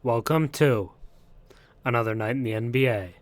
Welcome to another night in the NBA.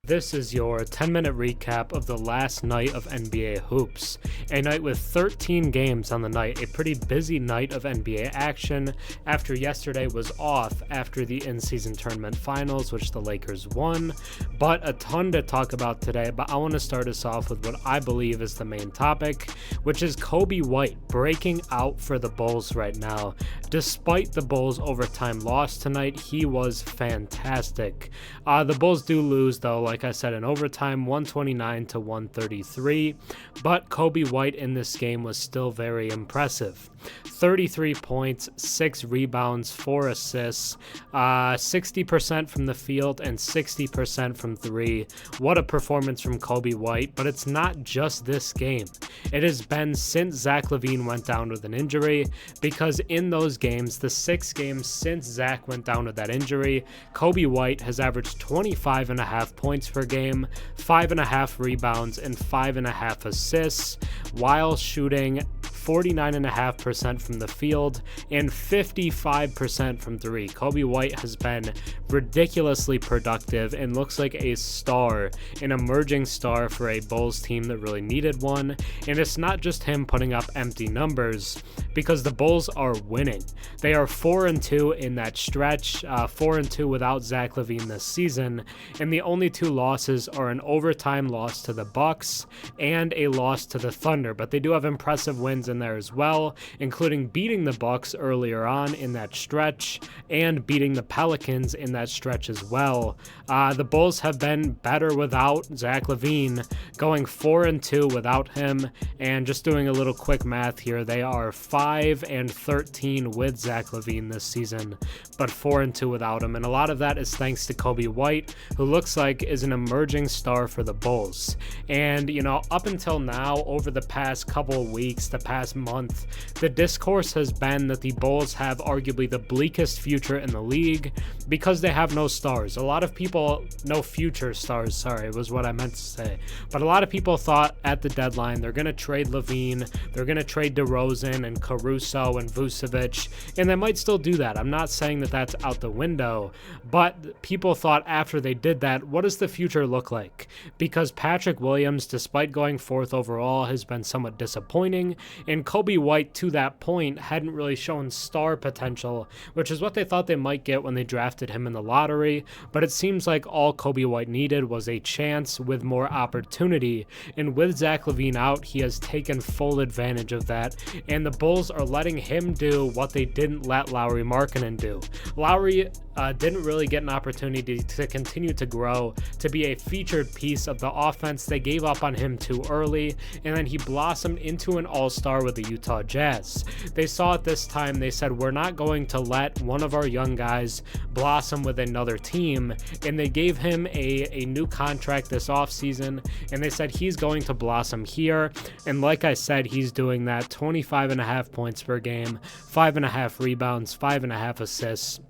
This is your 10-minute recap of the last night of NBA hoops. A night with 13 games on the night, a pretty busy night of NBA action after yesterday was off after the in-season tournament finals, which the Lakers won. But a ton to talk about today, but I want to start us off with what I believe is the main topic, which is Coby White breaking out for the Bulls right now. Despite the Bulls' overtime loss tonight, he was fantastic. The Bulls do lose, though, like I said, in overtime, 129 to 133, but Coby White in this game was still very impressive. 33 points, 6 rebounds, 4 assists, 60% from the field and 60% from three. What a performance from Coby White, but it's not just this game. It has been since Zach LaVine went down with an injury, because in those games, the 6 games since Zach went down with that injury, Coby White has averaged 25.5 points per game, 5.5 rebounds, and 5.5 assists, while shooting 49.5% from the field and 55% from three. Coby White has been ridiculously productive and looks like a star, an emerging star for a Bulls team that really needed one. And it's not just him putting up empty numbers, because the Bulls are winning. They are 4-2 in that stretch, 4-2 without Zach LaVine this season, and the only 2 losses are an overtime loss to the Bucks and a loss to the Thunder, but they do have impressive wins in there as well, including beating the Bucks earlier on in that stretch and beating the Pelicans in that stretch as well. The Bulls have been better without Zach LaVine, going 4-2 without him, and just doing a little quick math here, they are 5-13 with Zach LaVine this season, but 4-2 without him, and a lot of that is thanks to Coby White, who looks like is an emerging star for the Bulls. And up until now, over the past couple of weeks, the past month, the discourse has been that the Bulls have arguably the bleakest future in the league because they have no stars. A lot of people, no future stars, sorry, was what I meant to say. But a lot of people thought at the deadline they're going to trade LaVine, they're going to trade DeRozan and Caruso and Vucevic, and they might still do that. I'm not saying that that's out the window, but people thought after they did that, what does the future look like? Because Patrick Williams, despite going 4th overall, has been somewhat disappointing, and Coby White, to that point, hadn't really shown star potential, which is what they thought they might get when they drafted him in the lottery, but it seems like all Coby White needed was a chance with more opportunity, and with Zach LaVine out, he has taken full advantage of that, and the Bulls are letting him do what they didn't let Lauri Markkanen do. Lauri didn't really get an opportunity to continue to grow, to be a featured piece of the offense. They gave up on him too early, and then he blossomed into an all-star with the Utah Jazz. They saw it this time. They said, we're not going to let one of our young guys blossom with another team, and they gave him a new contract this offseason, and they said he's going to blossom here, and like I said, he's doing that. 25.5 points per game, 5.5 rebounds, 5.5 assists,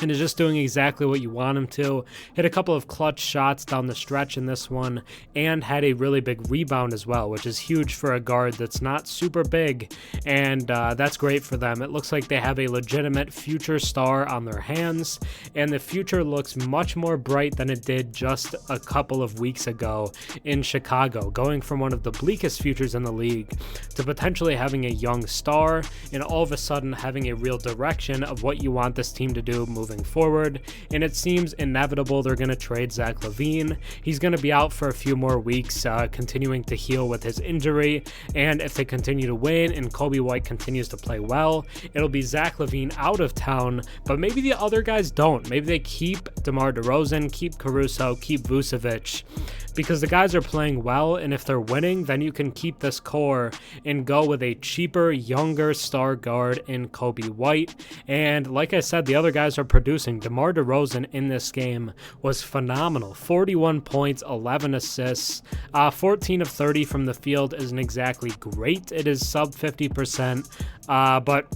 and is just doing exactly what you want him to. Hit a couple of clutch shots down the stretch in this one, and had a really big rebound as well, which is huge for a guard that's not super big, and that's great for them. It looks like they have a legitimate future star on their hands, and the future looks much more bright than it did just a couple of weeks ago in Chicago, going from one of the bleakest futures in the league to potentially having a young star, and all of a sudden having a real direction of what you want this team to do moving forward. And it seems inevitable they're going to trade Zach LaVine. He's going to be out for a few more weeks, continuing to heal with his injury, and if they continue to win and Coby White continues to play well, it'll be Zach LaVine out of town, but maybe the other guys don't. Maybe they keep DeMar DeRozan, keep Caruso, keep Vucevic, because the guys are playing well, and if they're winning, then you can keep this core and go with a cheaper, younger star guard in Coby White. And like I said, the other guys are producing. DeMar DeRozan in this game was phenomenal. 41 points, 11 assists, 14 of 30 from the field isn't exactly great. It is sub 50%, but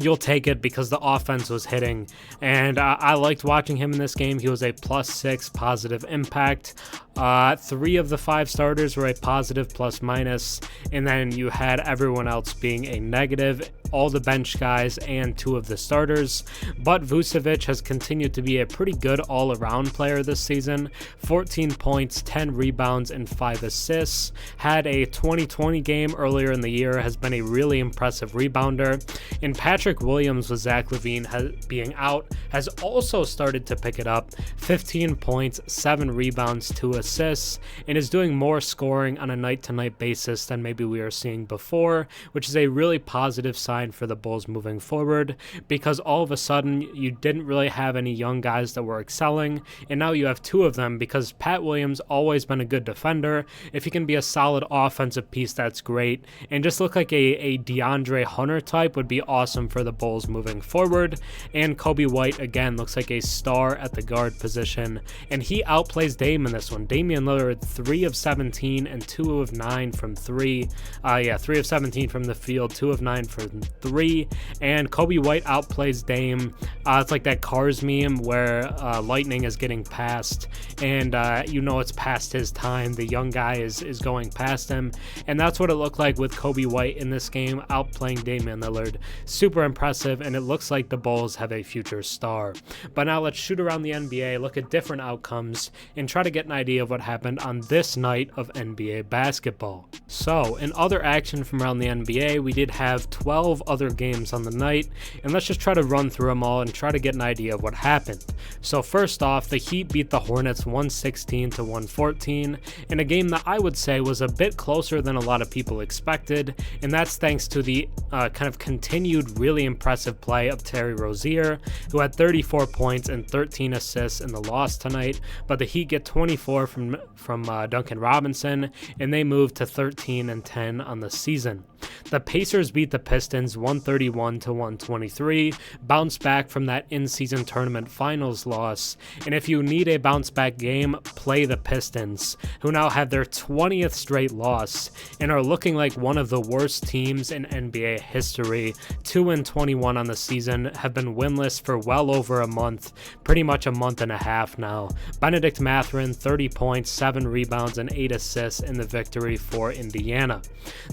you'll take it because the offense was hitting, and I liked watching him in this game. He was a +6 positive impact. 3 of the 5 starters were a positive plus minus, and then you had everyone else being a negative, all the bench guys and 2 of the starters. But Vucevic has continued to be a pretty good all-around player this season. 14 points, 10 rebounds, and 5 assists. Had a 2020 game earlier in the year, has been a really impressive rebounder. And Patrick Williams, with Zach LaVine being out, has also started to pick it up. 15 points, 7 rebounds, 2 assists, and is doing more scoring on a night-to-night basis than maybe we were seeing before, which is a really positive sign for the Bulls moving forward, because all of a sudden you didn't really have any young guys that were excelling, and now you have 2 of them, because Pat Williams always been a good defender. If he can be a solid offensive piece, that's great, and just look like a DeAndre Hunter type would be awesome for the Bulls moving forward. And Coby White again looks like a star at the guard position, and he outplays Dame in this one. Damian Lillard 3 of 17 and 2 of 9 from 3. 3 of 17 from the field, 2 of 9 from 3, and Coby White outplays Dame. It's like that Cars meme where Lightning is getting passed, and it's past his time. The young guy is going past him, and that's what it looked like with Coby White in this game, outplaying Damian Lillard. Super impressive, and it looks like the Bulls have a future star. But now let's shoot around the NBA, look at different outcomes, and try to get an idea of what happened on this night of NBA basketball. So, in other action from around the NBA, we did have 12 other games on the night, and let's just try to run through them all and try to get an idea of what happened. So first off, the Heat beat the Hornets 116 to 114 in a game that I would say was a bit closer than a lot of people expected, and that's thanks to the kind of continued really impressive play of Terry Rozier, who had 34 points and 13 assists in the loss tonight. But the Heat get 24 from Duncan Robinson, and they move to 13 and 10 on the season. The Pacers beat the Pistons 131 to 123, bounced back from that in-season tournament finals loss, and if you need a bounce-back game, play the Pistons, who now have their 20th straight loss and are looking like one of the worst teams in NBA history. 2-21 on the season, have been winless for well over a month, pretty much a month and a half now. Benedict Mathurin, 30 points, 7 rebounds, and 8 assists in the victory for Indiana.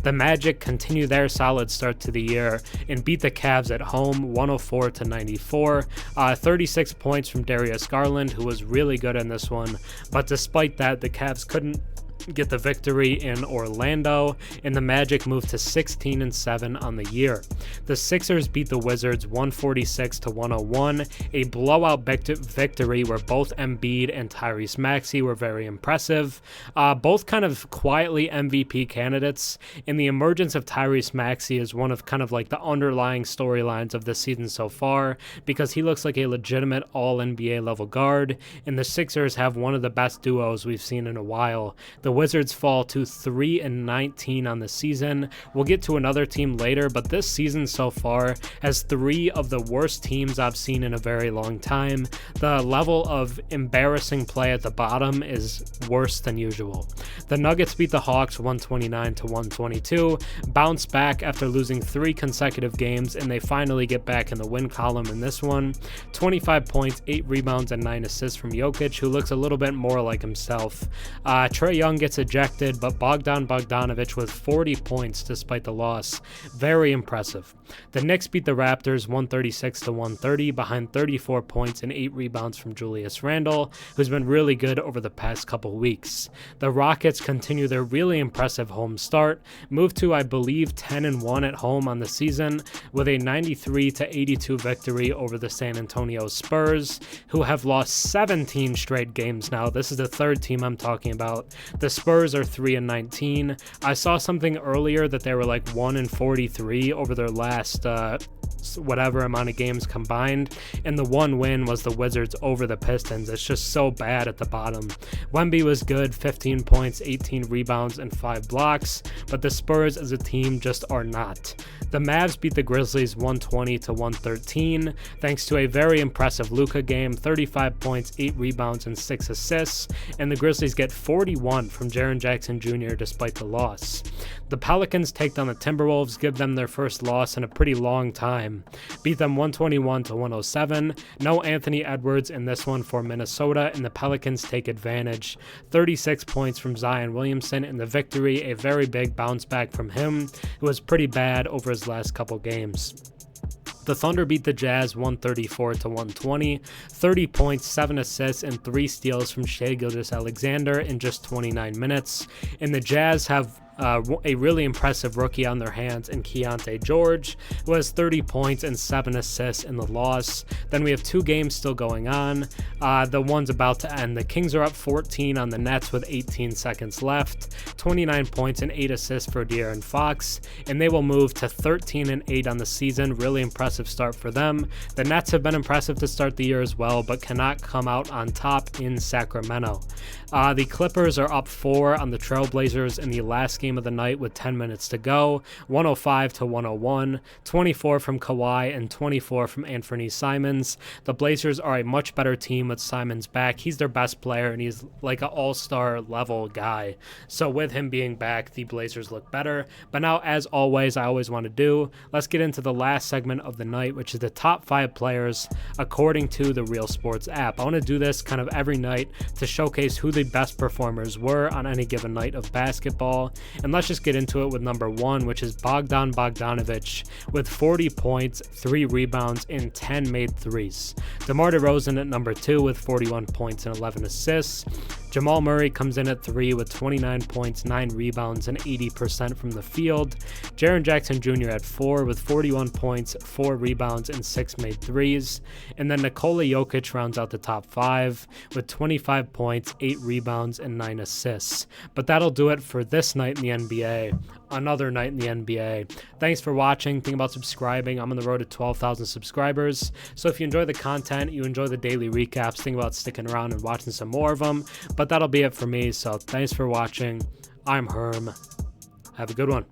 The Magic continue their solid start to the year and beat the Cavs at home 104 to 94. 36 points from Darius Garland, who was really good in this one, but despite that, the Cavs couldn't get the victory in Orlando, and the Magic moved to 16 and 7 on the year. The Sixers beat the Wizards 146 to 101, a blowout victory where both Embiid and Tyrese Maxey were very impressive. Both kind of quietly MVP candidates, and the emergence of Tyrese Maxey is one of kind of like the underlying storylines of this season so far, because he looks like a legitimate all-NBA level guard, and the Sixers have one of the best duos we've seen in a while. The Wizards fall to 3-19 on the season. We'll get to another team later, but this season so far has 3 of the worst teams I've seen in a very long time. The level of embarrassing play at the bottom is worse than usual. The Nuggets beat the Hawks 129 to 122, bounce back after losing 3 consecutive games, and they finally get back in the win column in this one. 25 points, 8 rebounds, and 9 assists from Jokic, who looks a little bit more like himself. Trae Young gets ejected, but Bogdanovic with 40 points despite the loss. Very impressive. The Knicks beat the Raptors 136 to 130 behind 34 points and 8 rebounds from Julius Randle, who's been really good over the past couple weeks. The Rockets continue their really impressive home start, move to I believe 10-1 at home on the season with a 93 to 82 victory over the San Antonio Spurs, who have lost 17 straight games now. This is the 3rd team I'm talking about. The Spurs are 3-19. I saw something earlier that they were like 1-43 over their last whatever amount of games combined, and the one win was the Wizards over the Pistons. It's just so bad at the bottom. Wemby was good, 15 points, 18 rebounds, and 5 blocks, but the Spurs as a team just are not. The Mavs beat the Grizzlies 120 to 113 thanks to a very impressive Luka game, 35 points, 8 rebounds, and 6 assists, and the Grizzlies get 41 from Jaren Jackson Jr. despite the loss. The Pelicans take down the Timberwolves, give them their first loss in a pretty long time. Beat them 121-107. No Anthony Edwards in this one for Minnesota, and the Pelicans take advantage. 36 points from Zion Williamson in the victory, a very big bounce back from him. It was pretty bad over his last couple games. The Thunder beat the Jazz 134-120, 30 points, 7 assists, and 3 steals from Shai Gilgeous-Alexander in just 29 minutes. And the Jazz have a really impressive rookie on their hands in Keontae George, who has 30 points and 7 assists in the loss. Then we have 2 games still going on. The one's about to end. The Kings are up 14 on the Nets with 18 seconds left, 29 points and 8 assists for De'Aaron Fox, and they will move to 13-8 on the season. Really impressive start for them. The Nets have been impressive to start the year as well, but cannot come out on top in Sacramento. The Clippers are up 4 on the Trailblazers in the last game of the night with 10 minutes to go, 105-101, 24 from Kawhi and 24 from Anthony Simons. The Blazers are a much better team with Simons back. He's their best player, and he's like an all-star level guy. So with him being back, the Blazers look better. But now, as always, I always want to do, let's get into the last segment of the night, which is the top 5 players according to the Real Sports app. I want to do this kind of every night to showcase who the best performers were on any given night of basketball. And let's just get into it with number 1, which is Bogdan Bogdanović with 40 points, 3 rebounds, and 10 made threes. DeMar DeRozan at number 2 with 41 points and 11 assists. Jamal Murray comes in at 3 with 29 points, 9 rebounds, and 80% from the field. Jaren Jackson Jr. at 4 with 41 points, 4 rebounds, and 6 made threes. And then Nikola Jokic rounds out the top 5 with 25 points, 8 rebounds, and 9 assists. But that'll do it for this night in the NBA. Another night in the NBA. Thanks for watching. Think about subscribing. I'm on the road to 12,000 subscribers. So if you enjoy the content, you enjoy the daily recaps, think about sticking around and watching some more of them. But that'll be it for me. So thanks for watching. I'm Herm. Have a good one.